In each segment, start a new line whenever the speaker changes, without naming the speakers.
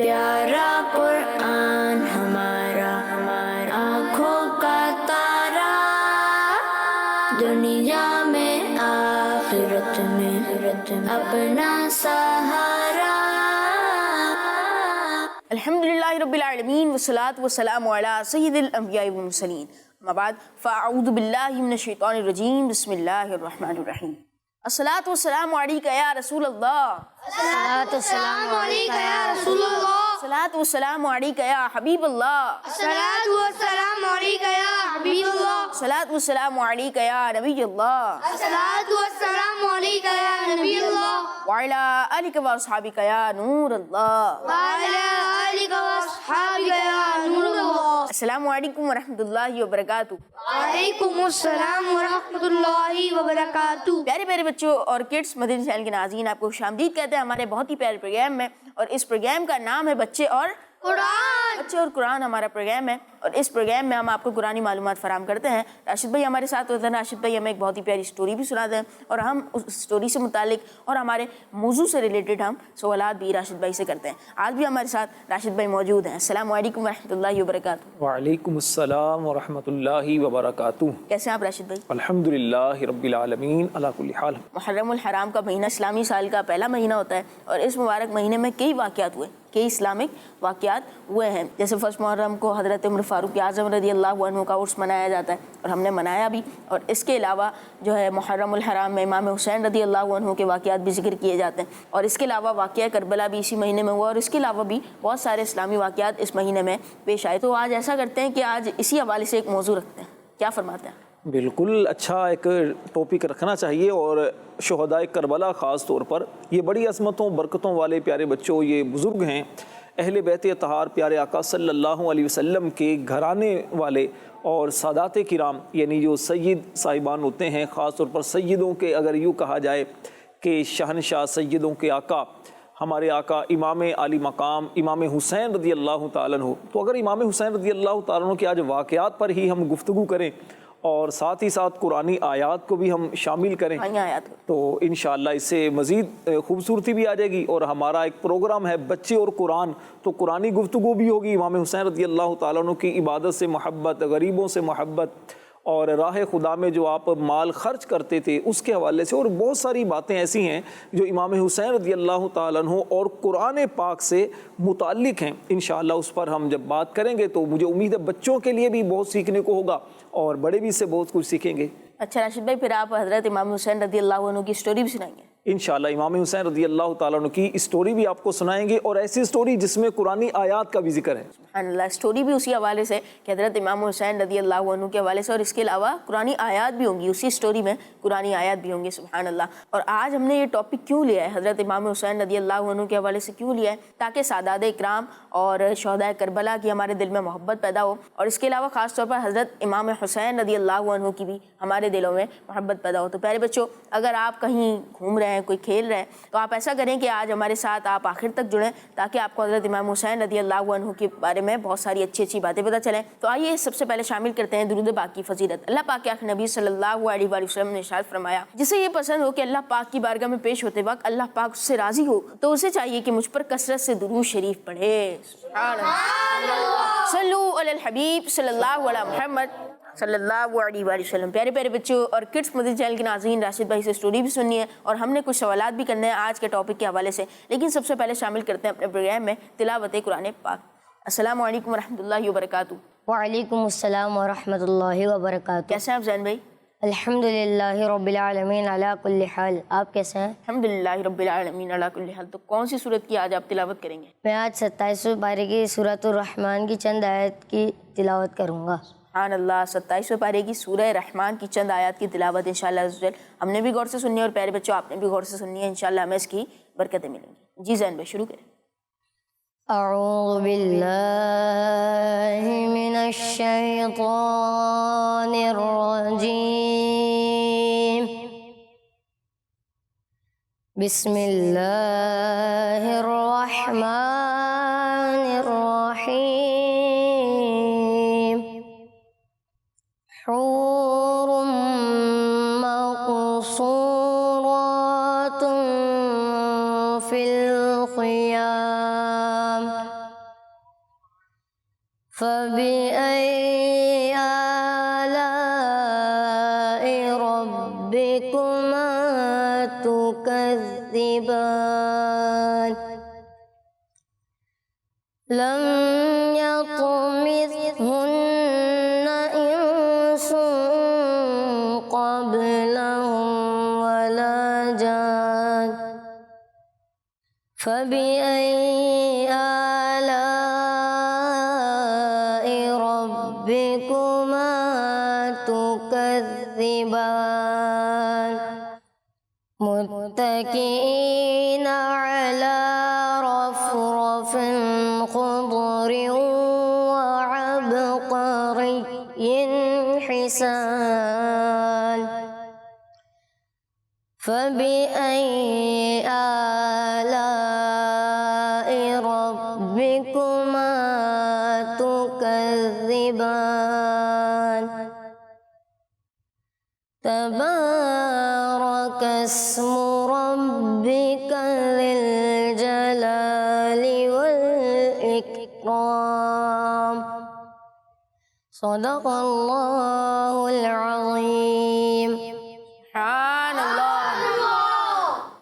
پیارا قرآن ہمارا آنکھوں کا تارا، دنیا میں آخرت میں اپنا سہارا۔
الحمدللہ رب العالمین والصلاة والسلام علی سید الانبیاء والمرسلین، اما بعد فاعوذ باللہ من الشیطان الرجیم، بسم اللہ الرحمن الرحیم۔ الصلاۃ والسلام علیک یا رسول اللہ،
الصلاۃ والسلام علیک یا رسول اللہ،
الصلاۃ والسلام علیک یا حبیب اللہ،
الصلاۃ والسلام علیک یا حبیب اللہ،
الصلاۃ والسلام علیک یا نبی اللہ،
الصلاۃ والسلام علیک یا نبی اللہ،
وعلی آلک واصحابک یا نور اللہ،
وعلی آلک واصحابک یا نور اللہ۔
السلام علیکم ورحمۃ اللہ وبرکاتہ۔
وعلیکم السلام ورحمۃ اللہ وبرکاتہ۔
پیارے پیارے بچوں اور کڈس، مدنی چینل کے ناظرین، آپ کو خوش آمدید کہتے ہیں ہمارے بہت ہی پیارے پروگرام میں، اور اس پروگرام کا نام ہے بچے اور قرآن ہمارا پروگرام ہے، اور اس پروگرام میں ہم آپ کو قرآنی معلومات فراہم کرتے ہیں۔ راشد بھائی ہمارے ساتھ ہوتے ہیں، راشد بھائی ہمیں ایک بہت ہی پیاری سٹوری بھی سناتے ہیں، اور ہم اس سٹوری سے متعلق اور ہمارے موضوع سے ریلیٹڈ ہم سوالات بھی راشد بھائی سے کرتے ہیں۔ آج بھی ہمارے ساتھ راشد بھائی موجود ہیں۔ السلام علیکم ورحمۃ اللہ وبرکاتہ۔
وعلیکم السلام ورحمۃ اللہ وبرکاتہ۔
کیسے ہیں آپ راشد بھائی؟
الحمدللہ رب العالمین علی کل حال۔
محرم الحرام کا مہینہ اسلامی سال کا پہلا مہینہ ہوتا ہے، اور اس مبارک مہینے میں کئی واقعات ہوئے، کئی اسلامک واقعات ہوئے ہیں۔ جیسے فرسٹ محرم کو حضرت عمر فاروق اعظم رضی اللہ عنہ کا عرس منایا جاتا ہے، اور ہم نے منایا بھی، اور اس کے علاوہ جو ہے محرم الحرام میں امام حسین رضی اللہ عنہ کے واقعات بھی ذکر کیے جاتے ہیں، اور اس کے علاوہ واقعہ کربلا بھی اسی مہینے میں ہوا، اور اس کے علاوہ بھی بہت سارے اسلامی واقعات اس مہینے میں پیش آئے۔ تو آج ایسا کرتے ہیں کہ آج اسی حوالے سے ایک موضوع رکھتے ہیں، کیا فرماتے ہیں؟
بالکل اچھا ایک ٹاپک رکھنا چاہیے، اور شہدائے کربلا خاص طور پر، یہ بڑی عظمتوں برکتوں والے پیارے بچوں، یہ بزرگ ہیں، اہل بیت اطہار پیارے آقا صلی اللہ علیہ وسلم کے گھرانے والے اور سادات کرام، یعنی جو سید صاحبان ہوتے ہیں، خاص طور پر سیدوں کے، اگر یوں کہا جائے کہ شہنشاہ سیدوں کے آقا، ہمارے آقا امام عالی مقام امام حسین رضی اللہ تعالیٰ عنہ۔ تو اگر امام حسین رضی اللہ تعالیٰ عنہ کے آج واقعات پر ہی ہم گفتگو کریں، اور ساتھ ہی ساتھ قرآنی آیات کو بھی ہم شامل کریں، تو انشاءاللہ اس سے مزید خوبصورتی بھی آ جائے گی۔ اور ہمارا ایک پروگرام ہے بچے اور قرآن، تو قرآنی گفتگو بھی ہوگی، امام حسین رضی اللہ تعالیٰ عنہ کی عبادت سے محبت، غریبوں سے محبت، اور راہ خدا میں جو آپ مال خرچ کرتے تھے اس کے حوالے سے، اور بہت ساری باتیں ایسی ہیں جو امام حسین رضی اللہ تعالیٰ عنہ اور قرآن پاک سے متعلق ہیں۔ انشاءاللہ اس پر ہم جب بات کریں گے تو مجھے امید ہے بچوں کے لیے بھی بہت سیکھنے کو ہوگا، اور بڑے بھی اس سے بہت کچھ سیکھیں گے۔
اچھا راشد بھائی، پھر آپ حضرت امام حسین رضی اللہ عنہ کی سٹوری بھی سنائیں گے؟
انشاءاللہ امام حسین رضی اللہ تعالیٰ عنہ کی اسٹوری بھی آپ کو سنائیں گے، اور ایسی اسٹوری جس میں قرآنی آیات کا بھی ذکر ہے۔
سبحان اللہ، اسٹوری بھی اسی حوالے سے کہ حضرت امام حسین رضی اللہ عنہ کے حوالے سے، اور اس کے علاوہ قرآنی آیات بھی ہوں گی، اسی اسٹوری میں قرآنی آیات بھی ہوں گی۔ سبحان اللہ۔ اور آج ہم نے یہ ٹاپک کیوں لیا ہے، حضرت امام حسین رضی اللہ عنہ کے حوالے سے کیوں لیا ہے؟ تاکہ سادات اکرام اور شہدائے کربلا کی ہمارے دل میں محبت پیدا ہو، اور اس کے علاوہ خاص طور پر حضرت امام حسین رضی اللہ عنہ کی بھی ہمارے دلوں میں محبت پیدا ہو۔ تو پیارے بچوں، اگر آپ کہیں گھوم رہے ہیں، کوئی کھیل رہے ہیں، تو آپ ایسا کریں کہ آج ہمارے ساتھ آپ آخر تک جڑیں، تاکہ آپ کو حضرت امام حسین رضی اللہ عنہ کے بارے میں بہت ساری اچھی اچھی باتیں پتہ چلیں۔ تو آئیے سب سے پہلے شامل کرتے ہیں درود پاک کی فضیلت۔ اللہ پاک کے آخر نبی صلی اللہ علیہ وآلہ وسلم نے ارشاد فرمایا، جسے یہ پسند ہو کہ اللہ پاک کی بارگاہ میں پیش ہوتے وقت اللہ پاک اس سے راضی ہو، تو اسے چاہیے کہ مجھ پر کثرت سے درود شریف پڑھے۔ سبحان اللہ، صلو علی الحبیب صلی اللہ علی محمد صلی اللہ علیہ وآلہ وسلم۔ پیارے پیارے بچوں اور کڈس مدنی چینل کے ناظرین، راشد بھائی سے سٹوری بھی سننی ہے، اور ہم نے کچھ سوالات بھی کرنے ہیں آج کے ٹاپک کے حوالے سے، لیکن سب سے پہلے شامل کرتے ہیں اپنے پروگرام میں تلاوت قرآن پاک۔ السلام علیکم ورحمۃ اللہ وبرکاتہ۔
وعلیکم السلام ورحمۃ اللہ وبرکاتہ۔
کیسے ہیں آپ زین بھائی؟
الحمدللہ رب العالمین علی کل حال، آپ کیسے ہیں؟
الحمدللہ رب العالمین علی کل حال۔ تو کون سی سورت کی آج آپ تلاوت کریں گے؟
میں آج 27 پارے کی سورۃ الرحمن کی چند آیت کی تلاوت کروں گا۔
سبحان اللہ، 27 پارے کی سورہ رحمان کی چند آیات کی تلاوت انشاءاللہ عز و جل ہم نے بھی غور سے سننی ہے، اور پیارے بچوں آپ نے بھی غور سے سننی ہے، انشاءاللہ ہمیں اس کی برکتیں ملیں گی۔ جی زین بھائی شروع کریں۔
اعوذ باللہ من الشیطان الرجیم، بسم اللہ الرحمن الرحیم، حور مقصورات فی الخیام فبأي آلاء ربكما تكذبان لم يطمثهن إنس قبلهم ولا جان فبأي آلاء ربكما تكذبان متكئين على رفرف خضر وعبقري حسان فبأي آلاء ربكما تكذبان تبارك اسم ربك ذي الجلال والإكرام صدق الله العظيم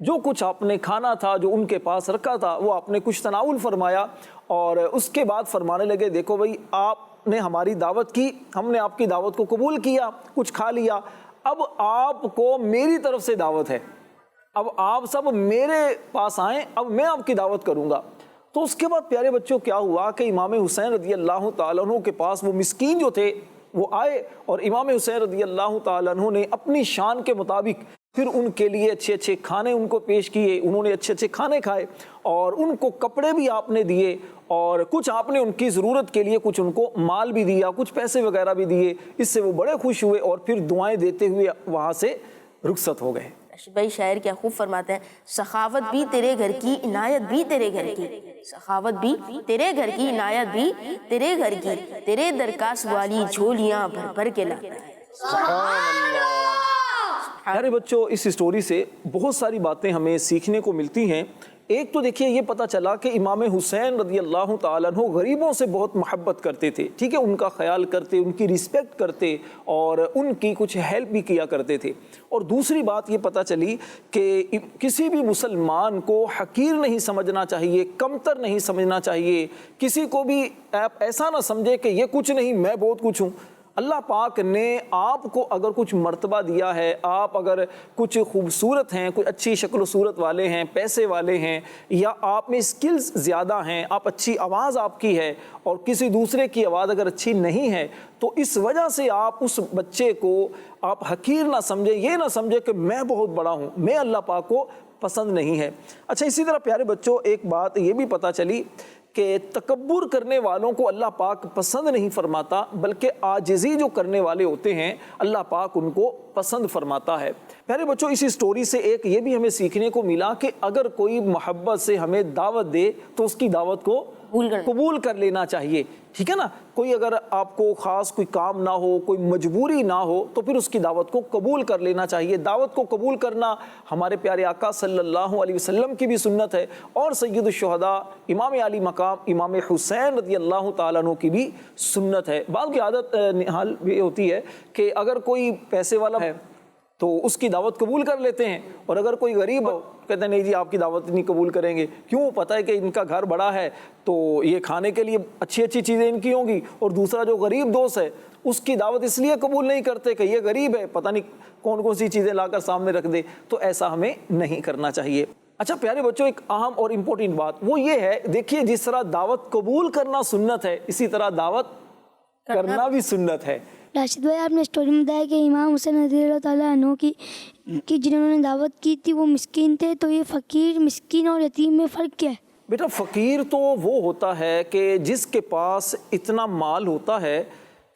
جو کچھ آپ نے کھانا تھا، جو ان کے پاس رکھا تھا، وہ آپ نے کچھ تناول فرمایا اور اس کے بعد فرمانے لگے دیکھو بھائی آپ نے ہماری دعوت کی، ہم نے آپ کی دعوت کو قبول کیا، کچھ کھا لیا، اب آپ کو میری طرف سے دعوت ہے، اب آپ سب میرے پاس آئیں، اب میں آپ کی دعوت کروں گا۔ تو اس کے بعد پیارے بچوں کیا ہوا کہ امام حسین رضی اللہ تعالیٰ عنہ کے پاس وہ مسکین جو تھے وہ آئے اور امام حسین رضی اللہ تعالیٰ عنہ نے اپنی شان کے مطابق پھر ان کے لیے اچھے اچھے کھانے ان کو پیش کیے، انہوں نے اچھے اچھے کھانے کھائے اور ان کو کپڑے بھی آپ نے دیے اور کچھ آپ نے ان کی ضرورت کے لیے کچھ ان کو مال بھی دیا، کچھ پیسے وغیرہ بھی دیے۔ اس سے وہ بڑے خوش ہوئے اور پھر دعائیں دیتے ہوئے وہاں سے رخصت ہو گئے۔
راشد بھائی شاعر کیا خوب فرماتے ہیں، سخاوت بھی تیرے گھر کی، عنایت بھی تیرے گھر کی، سخاوت بھی تیرے گھر کی، عنایت بھی تیرے گھر کی، تیرے درکاس والی جھولیاں بھر بھر کے لاتا ہے۔
پیارے بچوں اس سٹوری سے بہت ساری باتیں ہمیں سیکھنے کو ملتی ہیں۔ ایک تو دیکھیے یہ پتہ چلا کہ امام حسین رضی اللہ تعالیٰ عنہ غریبوں سے بہت محبت کرتے تھے، ٹھیک ہے، ان کا خیال کرتے، ان کی رسپیکٹ کرتے اور ان کی کچھ ہیلپ بھی کیا کرتے تھے۔ اور دوسری بات یہ پتہ چلی کہ کسی بھی مسلمان کو حقیر نہیں سمجھنا چاہیے، کمتر نہیں سمجھنا چاہیے، کسی کو بھی آپ ایسا نہ سمجھے کہ یہ کچھ نہیں میں بہت کچھ ہوں۔ اللہ پاک نے آپ کو اگر کچھ مرتبہ دیا ہے، آپ اگر کچھ خوبصورت ہیں، کوئی اچھی شکل و صورت والے ہیں، پیسے والے ہیں، یا آپ میں سکلز زیادہ ہیں، آپ اچھی آواز آپ کی ہے اور کسی دوسرے کی آواز اگر اچھی نہیں ہے، تو اس وجہ سے آپ اس بچے کو آپ حقیر نہ سمجھے، یہ نہ سمجھے کہ میں بہت بڑا ہوں، میں اللہ پاک کو پسند نہیں ہے۔ اچھا اسی طرح پیارے بچوں ایک بات یہ بھی پتہ چلی کہ تکبر کرنے والوں کو اللہ پاک پسند نہیں فرماتا، بلکہ عاجزی جو کرنے والے ہوتے ہیں اللہ پاک ان کو پسند فرماتا ہے۔ پیارے بچوں اسی سٹوری سے ایک یہ بھی ہمیں سیکھنے کو ملا کہ اگر کوئی محبت سے ہمیں دعوت دے تو اس کی دعوت کو قبول کر لینا چاہیے، ٹھیک ہے نا۔ کوئی اگر آپ کو خاص کوئی کام نہ ہو، کوئی مجبوری نہ ہو تو پھر اس کی دعوت کو قبول کر لینا چاہیے۔ دعوت کو قبول کرنا ہمارے پیارے آقا صلی اللہ علیہ وسلم کی بھی سنت ہے اور سید الشہداء امام علی مقام امام حسین رضی اللہ تعالیٰ عنہ کی بھی سنت ہے۔ بعض کی عادت نحال بھی ہوتی ہے کہ اگر کوئی پیسے والا ہے تو اس کی دعوت قبول کر لیتے ہیں، اور اگر کوئی غریب ہو کہتے ہیں نہیں جی آپ کی دعوت نہیں قبول کریں گے، کیوں؟ پتہ ہے کہ ان کا گھر بڑا ہے تو یہ کھانے کے لیے اچھی اچھی چیزیں ان کی ہوں گی، اور دوسرا جو غریب دوست ہے اس کی دعوت اس لیے قبول نہیں کرتے کہ یہ غریب ہے، پتہ نہیں کون کون سی چیزیں لا کر سامنے رکھ دے، تو ایسا ہمیں نہیں کرنا چاہیے۔ اچھا پیارے بچوں ایک اہم اور امپورٹنٹ بات وہ یہ ہے، دیکھیے جس طرح دعوت قبول کرنا سنت ہے اسی طرح دعوت کرنا بھی سنت ہے۔
راشد بھائی آپ نے اسٹوری میں بتایا کہ امام حسین رضی اللہ تعالیٰ عنہ کی جنہوں نے دعوت کی تھی وہ مسکین تھے، تو یہ فقیر، مسکین اور یتیم میں فرق کیا ہے؟
بیٹا فقیر تو وہ ہوتا ہے کہ جس کے پاس اتنا مال ہوتا ہے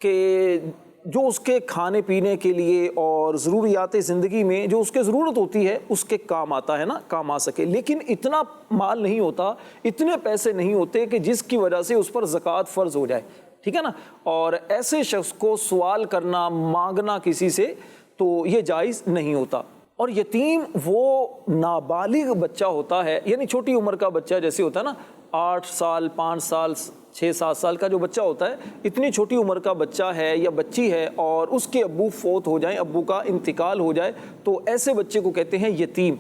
کہ جو اس کے کھانے پینے کے لیے اور ضروریات زندگی میں جو اس کے ضرورت ہوتی ہے اس کے کام آتا ہے نا، کام آ سکے، لیکن اتنا مال نہیں ہوتا، اتنے پیسے نہیں ہوتے کہ جس کی وجہ سے اس پر زکوٰۃ فرض ہو جائے، ٹھیک ہے نا۔ اور ایسے شخص کو سوال کرنا، مانگنا کسی سے تو یہ جائز نہیں ہوتا۔ اور یتیم وہ نابالغ بچہ ہوتا ہے، یعنی چھوٹی عمر کا بچہ جیسے ہوتا ہے نا، 8 سال 5 سال 6-7 سال کا جو بچہ ہوتا ہے، اتنی چھوٹی عمر کا بچہ ہے یا بچی ہے اور اس کے ابو فوت ہو جائیں، ابو کا انتقال ہو جائے، تو ایسے بچے کو کہتے ہیں یتیم۔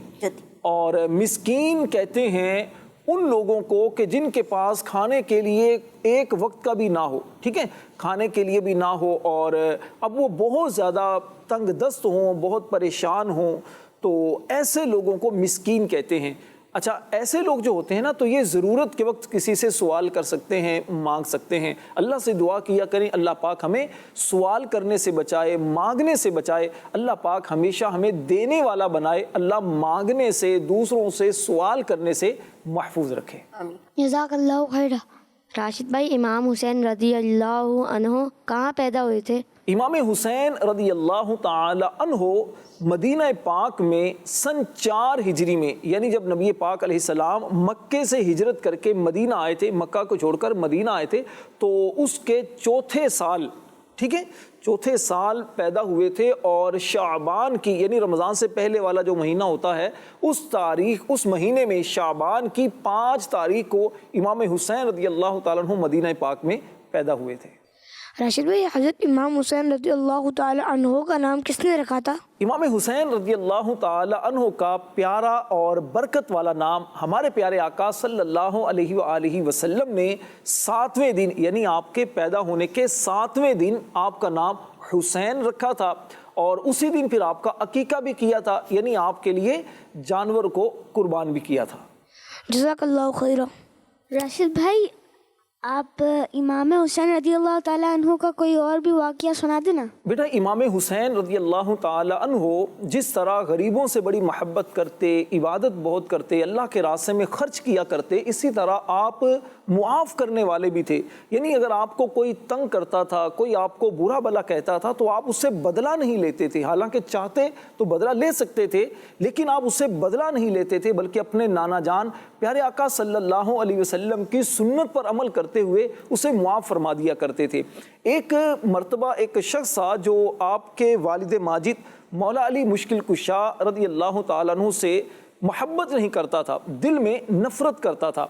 اور مسکین کہتے ہیں ان لوگوں کو کہ جن کے پاس کھانے کے لیے ایک وقت کا بھی نہ ہو، ٹھیک ہے، کھانے کے لیے بھی نہ ہو اور اب وہ بہت زیادہ تنگ دست ہوں، بہت پریشان ہوں، تو ایسے لوگوں کو مسکین کہتے ہیں۔ اچھا ایسے لوگ جو ہوتے ہیں نا تو یہ ضرورت کے وقت کسی سے سوال کر سکتے ہیں، مانگ سکتے ہیں۔ اللہ سے دعا کیا کریں اللہ پاک ہمیں سوال کرنے سے بچائے، مانگنے سے بچائے، اللہ پاک ہمیشہ ہمیں دینے والا بنائے، اللہ مانگنے سے، دوسروں سے سوال کرنے سے محفوظ رکھے۔
جزاک اللہ خیر۔
راشد بھائی امام حسین رضی اللہ عنہ کہاں پیدا ہوئے تھے؟
امام حسین رضی اللہ تعالی عنہ مدینہ پاک میں سن 4 ہجری میں، یعنی جب نبی پاک علیہ السلام مکے سے ہجرت کر کے مدینہ آئے تھے، مکہ کو چھوڑ کر مدینہ آئے تھے، تو اس کے چوتھے سال، ٹھیک ہے، چوتھے سال پیدا ہوئے تھے، اور شعبان کی یعنی رمضان سے پہلے والا جو مہینہ ہوتا ہے اس تاریخ، اس مہینے میں شعبان کی 5 تاریخ کو امام حسین رضی اللہ تعالیٰ عنہ مدینہ پاک میں پیدا ہوئے تھے۔
راشد بھائی، حضرت امام حسین رضی اللہ تعالی عنہ کا نام کس نے رکھا تھا؟
امام حسین رضی اللہ تعالی عنہ کا پیارا اور برکت والا نام ہمارے پیارے آقا صلی اللہ علیہ وآلہ وسلم نے 7ویں دن یعنی آپ کے پیدا ہونے کے 7ویں دن آپ کا نام حسین رکھا تھا، اور اسی دن پھر آپ کا عقیقہ بھی کیا تھا، یعنی آپ کے لیے جانور کو قربان بھی کیا تھا۔
جزاک اللہ خیرہ۔ راشد بھائی، آپ امام حسین رضی اللہ تعالیٰ عنہ کا کوئی اور بھی واقعہ سنا دینا۔
بیٹا، امام حسین رضی اللہ تعالی عنہ جس طرح غریبوں سے بڑی محبت کرتے، عبادت بہت کرتے، اللہ کے راستے میں خرچ کیا کرتے، اسی طرح آپ معاف کرنے والے بھی تھے۔ یعنی اگر آپ کو کوئی تنگ کرتا تھا، کوئی آپ کو برا بھلا کہتا تھا تو آپ اس سے بدلہ نہیں لیتے تھے، حالانکہ چاہتے تو بدلہ لے سکتے تھے، لیکن آپ اس سے بدلہ نہیں لیتے تھے، بلکہ اپنے نانا جان پیارے آقا صلی اللہ علیہ وسلم کی سنت پر عمل کرتے ہوئے اسے معاف فرما دیا کرتے تھے۔ ایک مرتبہ ایک شخص تھا جو آپ کے والد ماجد مولا علی مشکل کشا رضی اللہ تعالیٰ عنہ سے محبت نہیں کرتا تھا، دل میں نفرت کرتا تھا۔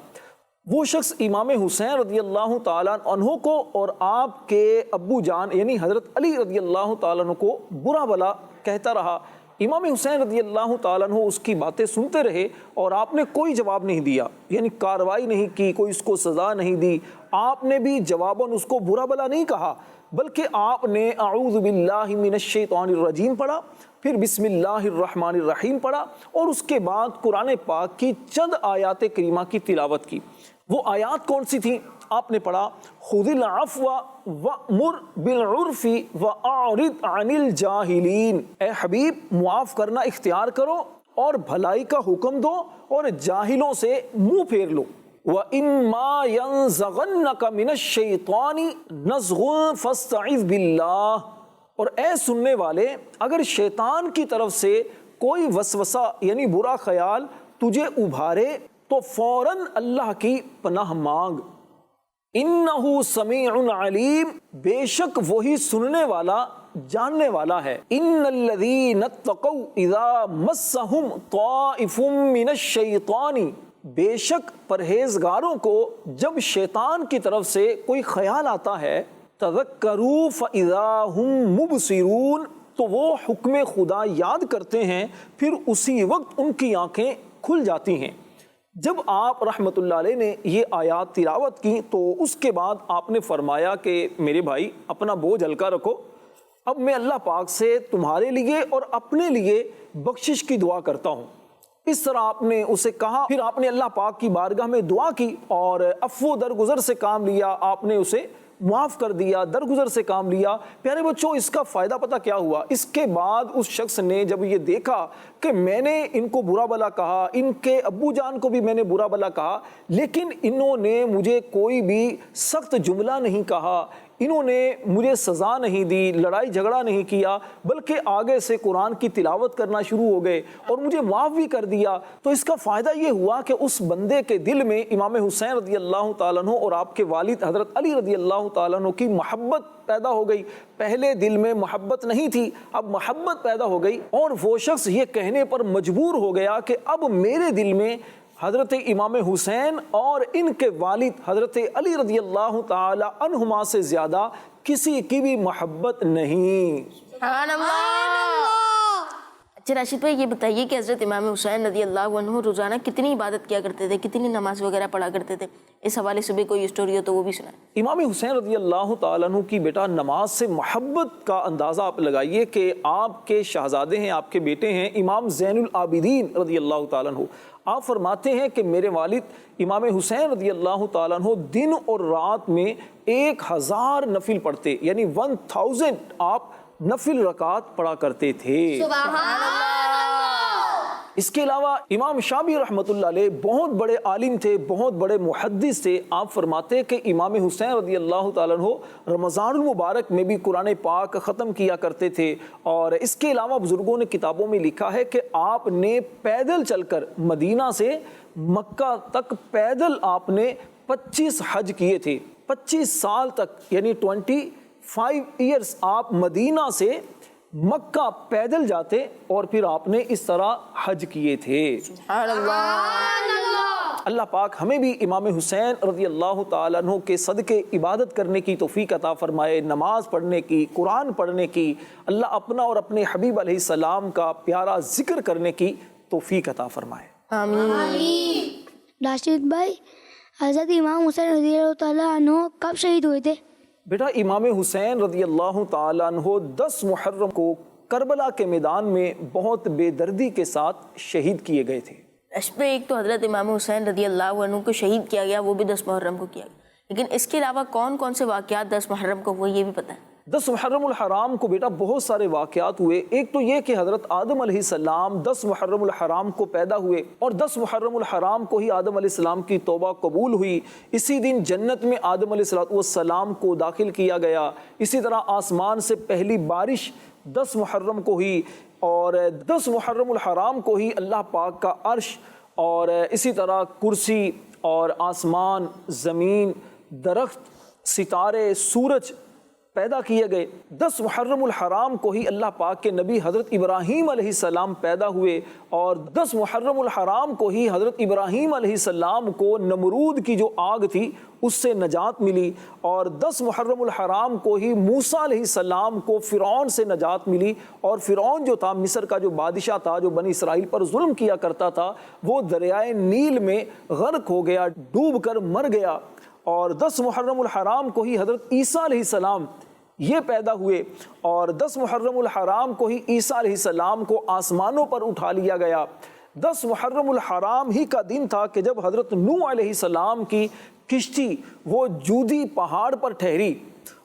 وہ شخص امام حسین رضی اللہ تعالیٰ عنہ کو اور آپ کے ابو جان یعنی حضرت علی رضی اللہ تعالیٰ عنہ کو برا بھلا کہتا رہا۔ امام حسین رضی اللہ تعالیٰ عنہ اس کی باتیں سنتے رہے اور آپ نے کوئی جواب نہیں دیا، یعنی کارروائی نہیں کی، کوئی اس کو سزا نہیں دی، آپ نے بھی جواباً اس کو برا بھلا نہیں کہا، بلکہ آپ نے اعوذ باللہ من الشیطان الرجیم پڑھا، پھر بسم اللہ الرحمن الرحیم پڑھا، اور اس کے بعد قرآن پاک کی چند آیات کریمہ کی تلاوت کی۔ وہ آیات کون سی تھیں؟ آپ نے پڑھا خذ العفو وأمر بالعرف وأعرض عن الجاہلین، اے حبیب معاف کرنا اختیار کرو اور بھلائی کا حکم دو اور جاہلوں سے منہ پھیر لو۔ وَإِمَّا يَنزَغَنَّكَ مِنَ الشَّيْطَانِ نَزْغٌ فَاسْتَعِذْ بِاللَّهِ، اور اے سننے والے، اگر شیطان کی طرف سے کوئی وسوسہ یعنی برا خیال تجھے ابھارے تو فوراً اللہ کی پناہ مانگ۔ انہ سمیع علیم، بے شک وہی سننے والا جاننے والا ہے۔ ان الذین اتقوا اذا مسہم طائف من الشیطان، بے شک پرہیزگاروں کو جب شیطان کی طرف سے کوئی خیال آتا ہے، تذکروا فاذا ہم مبصرون، تو وہ حکم خدا یاد کرتے ہیں، پھر اسی وقت ان کی آنکھیں کھل جاتی ہیں۔ جب آپ رحمت اللہ علیہ نے یہ آیات تلاوت کی تو اس کے بعد آپ نے فرمایا کہ میرے بھائی اپنا بوجھ ہلکا رکھو، اب میں اللہ پاک سے تمہارے لیے اور اپنے لیے بخشش کی دعا کرتا ہوں۔ اس طرح آپ نے اسے کہا، پھر آپ نے اللہ پاک کی بارگاہ میں دعا کی اور عفو درگزر سے کام لیا، آپ نے اسے معاف کر دیا، درگزر سے کام لیا۔ پیارے بچوں، اس کا فائدہ پتہ کیا ہوا؟ اس کے بعد اس شخص نے جب یہ دیکھا کہ میں نے ان کو برا بھلا کہا، ان کے ابو جان کو بھی میں نے برا بھلا کہا، لیکن انہوں نے مجھے کوئی بھی سخت جملہ نہیں کہا، انہوں نے مجھے سزا نہیں دی، لڑائی جھگڑا نہیں کیا، بلکہ آگے سے قرآن کی تلاوت کرنا شروع ہو گئے اور مجھے معاف بھی کر دیا، تو اس کا فائدہ یہ ہوا کہ اس بندے کے دل میں امام حسین رضی اللہ تعالیٰ عنہ اور آپ کے والد حضرت علی رضی اللہ تعالیٰ عنہ کی محبت پیدا ہو گئی۔ پہلے دل میں محبت نہیں تھی، اب محبت پیدا ہو گئی، اور وہ شخص یہ کہنے پر مجبور ہو گیا کہ اب میرے دل میں حضرت امام حسین اور ان کے والد حضرت علی رضی اللہ تعالی عنہما سے زیادہ کسی کی بھی محبت نہیں۔
سبحان اللہ۔ اچھا راشد بھائی، یہ بتائیے کہ حضرت امام حسین رضی اللہ عنہ روزانہ کتنی عبادت کیا کرتے تھے، کتنی نماز وغیرہ پڑھا کرتے تھے؟ اس حوالے سے بھی کوئی اسٹوری ہو تو وہ بھی سنائیں۔
امام حسین رضی اللہ تعالیٰ عنہ کی بیٹا نماز سے محبت کا اندازہ آپ لگائیے کہ آپ کے شہزادے ہیں، آپ کے بیٹے ہیں امام زین العابدین رضی اللہ تعالیٰ عنہ، آپ فرماتے ہیں کہ میرے والد امام حسین رضی اللہ تعالیٰ عنہ دن اور رات میں 1000 نفل پڑھتے، یعنی 1000 آپ نفل رکعات پڑھا کرتے تھے۔
سبحان اللہ۔
اس کے علاوہ امام شافعی رحمۃ اللہ علیہ بہت بڑے عالم تھے، بہت بڑے محدث تھے۔ آپ فرماتے کہ امام حسین رضی اللہ تعالیٰ عنہ رمضان المبارک میں بھی قرآن پاک ختم کیا کرتے تھے، اور اس کے علاوہ بزرگوں نے کتابوں میں لکھا ہے کہ آپ نے پیدل چل کر مدینہ سے مکہ تک پیدل آپ نے 25 حج کیے تھے، 25 سال تک، یعنی 25 ایئرز آپ مدینہ سے مکہ پیدل جاتے اور پھر آپ نے اس طرح حج کیے تھے۔
سبحان اللہ۔
اللہ پاک ہمیں بھی امام حسین رضی اللہ تعالیٰ عنہ کے صدقے عبادت کرنے کی توفیق عطا فرمائے، نماز پڑھنے کی، قرآن پڑھنے کی، اللہ اپنا اور اپنے حبیب علیہ السلام کا پیارا ذکر کرنے کی توفیق عطا فرمائے۔
آمین۔
راشد بھائی، حضرت امام حسین رضی اللہ تعالیٰ عنہ کب شہید ہوئے تھے؟
بیٹا امام حسین رضی اللہ تعالیٰ عنہ 10 محرم کو کربلا کے میدان میں بہت بے دردی کے ساتھ شہید کیے گئے تھے۔
اس پہ ایک تو حضرت امام حسین رضی اللہ عنہ کو شہید کیا گیا، وہ بھی 10 محرم کو کیا گیا، لیکن اس کے علاوہ کون کون سے واقعات 10 محرم کو ہوئے یہ بھی پتہ ہے؟
10 محرم الحرام کو بیٹا بہت سارے واقعات ہوئے۔ ایک تو یہ کہ حضرت آدم علیہ السلام 10 محرم الحرام کو پیدا ہوئے اور 10 محرم الحرام کو ہی آدم علیہ السلام کی توبہ قبول ہوئی۔ اسی دن جنت میں آدم علیہ السلام کو داخل کیا گیا۔ اسی طرح آسمان سے پہلی بارش 10 محرم کو ہوئی، اور 10 محرم الحرام کو ہی اللہ پاک کا عرش اور اسی طرح کرسی اور آسمان، زمین، درخت، ستارے، سورج پیدا کیے گئے۔ 10 محرم الحرام کو ہی اللہ پاک کے نبی حضرت ابراہیم علیہ السلام پیدا ہوئے، اور 10 محرم الحرام کو ہی حضرت ابراہیم علیہ السلام کو نمرود کی جو آگ تھی اس سے نجات ملی، اور 10 محرم الحرام کو ہی موسیٰ علیہ السلام کو فرعون سے نجات ملی، اور فرعون جو تھا مصر کا جو بادشاہ تھا جو بنی اسرائیل پر ظلم کیا کرتا تھا، وہ دریائے نیل میں غرق ہو گیا، ڈوب کر مر گیا۔ اور 10 محرم الحرام کو ہی حضرت عیسیٰ علیہ السلام یہ پیدا ہوئے، اور 10 محرم الحرام کو ہی عیسیٰ علیہ السلام کو آسمانوں پر اٹھا لیا گیا۔ 10 محرم الحرام ہی کا دن تھا کہ جب حضرت نوح علیہ السلام کی کشتی وہ جودی پہاڑ پر ٹھہری،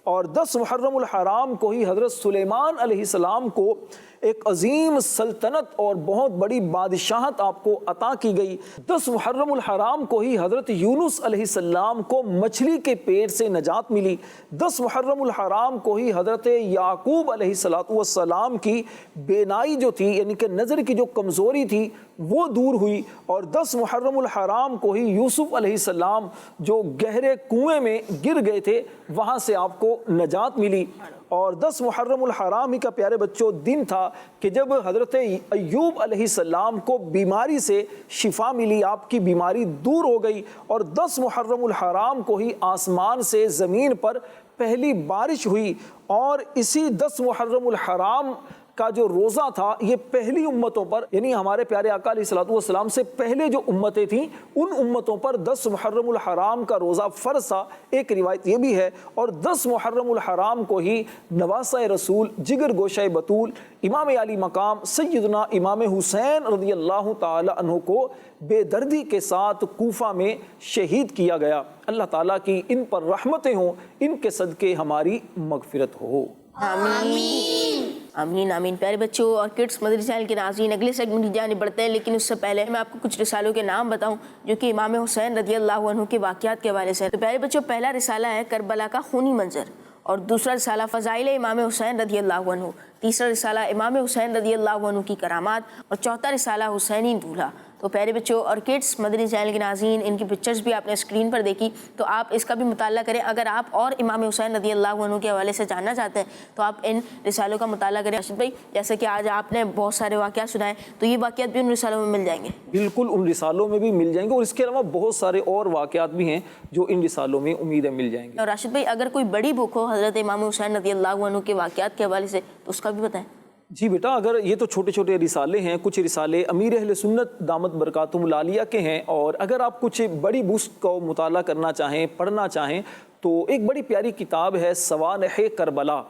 اور 10 محرم الحرام کو ہی حضرت سلیمان علیہ السلام کو ایک عظیم سلطنت اور بہت بڑی بادشاہت آپ کو عطا کی گئی۔ 10 محرم الحرام کو ہی حضرت یونس علیہ السلام کو مچھلی کے پیٹ سے نجات ملی۔ 10 محرم الحرام کو ہی حضرت یعقوب علیہ السلام کی بینائی جو تھی، یعنی کہ نظر کی جو کمزوری تھی وہ دور ہوئی، اور 10 محرم الحرام کو ہی یوسف علیہ السلام جو گہرے کنویں میں گر گئے تھے وہاں سے آپ کو نجات ملی۔ اور 10 محرم الحرام ہی کا پیارے بچوں دن تھا کہ جب حضرت ایوب علیہ السلام کو بیماری سے شفا ملی، آپ کی بیماری دور ہو گئی، اور 10 محرم الحرام کو ہی آسمان سے زمین پر پہلی بارش ہوئی، اور اسی 10 محرم الحرام کا جو روزہ تھا یہ پہلی امتوں پر، یعنی ہمارے پیارے آقا علیہ السلام سے پہلے جو امتیں تھیں ان امتوں پر 10 محرم الحرام کا روزہ فرض تھا۔ ایک روایت یہ بھی ہے، اور 10 محرم الحرام کو ہی نواسہ رسول، جگر گوشہ بطول، امام علی مقام سیدنا امام حسین رضی اللہ تعالی عنہ کو بے دردی کے ساتھ کوفہ میں شہید کیا گیا۔ اللہ تعالیٰ کی ان پر رحمتیں ہوں، ان کے صدقے ہماری مغفرت ہو۔
آمین آمین آمین۔ پیارے بچوں اور کڈس مدری چینل کے ناظرین، اگلے سیگمنٹ کی جانب بڑھتے ہیں، لیکن اس سے پہلے میں آپ کو کچھ رسالوں کے نام بتاؤں جو کہ امام حسین رضی اللہ عنہ کے واقعات کے حوالے سے۔ تو پیارے بچوں، پہلا رسالہ ہے کربلا کا خونی منظر، اور دوسرا رسالہ فضائل امام حسین رضی اللہ عنہ، تیسرا رسالہ امام حسین رضی اللہ عنہ کی کرامات، اور چوتھا رسالہ حسینی دولہا۔ تو پیارے بچوں اور کڈس مدنی چینل کے ناظرین، ان کی پکچرز بھی آپ نے اسکرین پر دیکھی، تو آپ اس کا بھی مطالعہ کریں۔ اگر آپ اور امام حسین رضی اللہ عنہ کے حوالے سے جاننا چاہتے ہیں تو آپ ان رسالوں کا مطالعہ کریں۔ راشد بھائی، جیسے کہ آج آپ نے بہت سارے واقعات سنائے، تو یہ واقعات بھی ان رسالوں میں مل جائیں گے؟
بالکل، ان رسالوں میں بھی مل جائیں گے، اور اس کے علاوہ بہت سارے اور واقعات بھی ہیں جو ان رسالوں میں امید ہے مل جائیں گے۔
اور راشد بھائی، اگر کوئی بڑی بک ہو حضرت امام حسین رضی اللہ عنہ کے واقعات کے حوالے سے تو اس کا بھی بتائیں۔
جی بیٹا، اگر یہ تو چھوٹے چھوٹے رسالے ہیں، کچھ رسالے امیر اہل سنت دامت برکاتہم العالیہ کے ہیں، اور اگر آپ کچھ بڑی بکس کو مطالعہ کرنا چاہیں، پڑھنا چاہیں، تو ایک بڑی پیاری کتاب ہے سوانح کربلا۔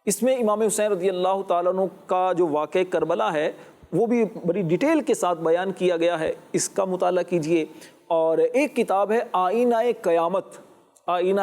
اس میں امام حسین رضی اللہ تعالیٰ عنہ کا جو واقعہ کربلا ہے وہ بھی بڑی ڈیٹیل کے ساتھ بیان کیا گیا ہے، اس کا مطالعہ کیجئے۔ اور ایک کتاب ہے آئینہ قیامت، آئینہ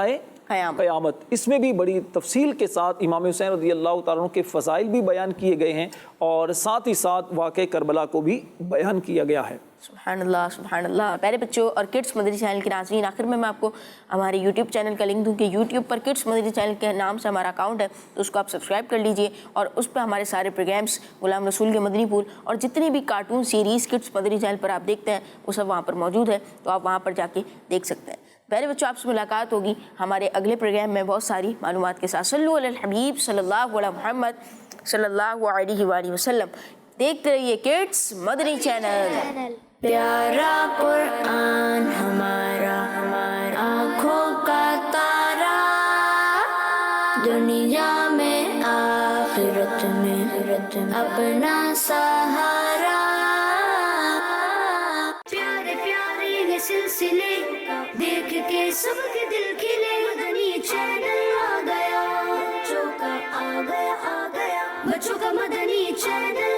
قیامت، اس میں بھی بڑی تفصیل کے ساتھ امام حسین رضی اللہ تعالیٰ عنہ کے فضائل بھی بیان کیے گئے ہیں، اور ساتھ ہی ساتھ واقعہ کربلا کو بھی بیان کیا گیا ہے۔
سبحان اللہ سبحان اللہ۔ پیارے بچوں اور کڈس مدری چینل کے ناظرین، آخر میں آپ کو ہمارے یوٹیوب چینل کا لنک دوں کہ یوٹیوب پر کڈس مدری چینل کے نام سے ہمارا اکاؤنٹ ہے، تو اس کو آپ سبسکرائب کر لیجئے، اور اس پہ ہمارے سارے پروگرامس، غلام رسول کے مدنی پھول، اور جتنی بھی کارٹون سیریز کڈس مدری چینل پر آپ دیکھتے ہیں وہ سب وہاں پر موجود ہے، تو آپ وہاں پر جا کے دیکھ سکتے ہیں۔ پیارے بچوں، آپ سے ملاقات ہوگی ہمارے اگلے پروگرام میں بہت ساری معلومات کے ساتھ۔ صلو علی الحبیب صلی اللہ علیہ محمد صلی اللہ علیہ وآلہ وسلم۔ دیکھتے رہیے کڈس مدنی چینل.
پیارا قرآن ہمارا آنکھوں کا تارا، دنیا میں آخرت میں اپنا سہارا. پیارے پیارے یہ سلسلے دیکھ کے سب کے دل کھلے، مدنی چینل آ گیا، بچوں کا مدنی چینل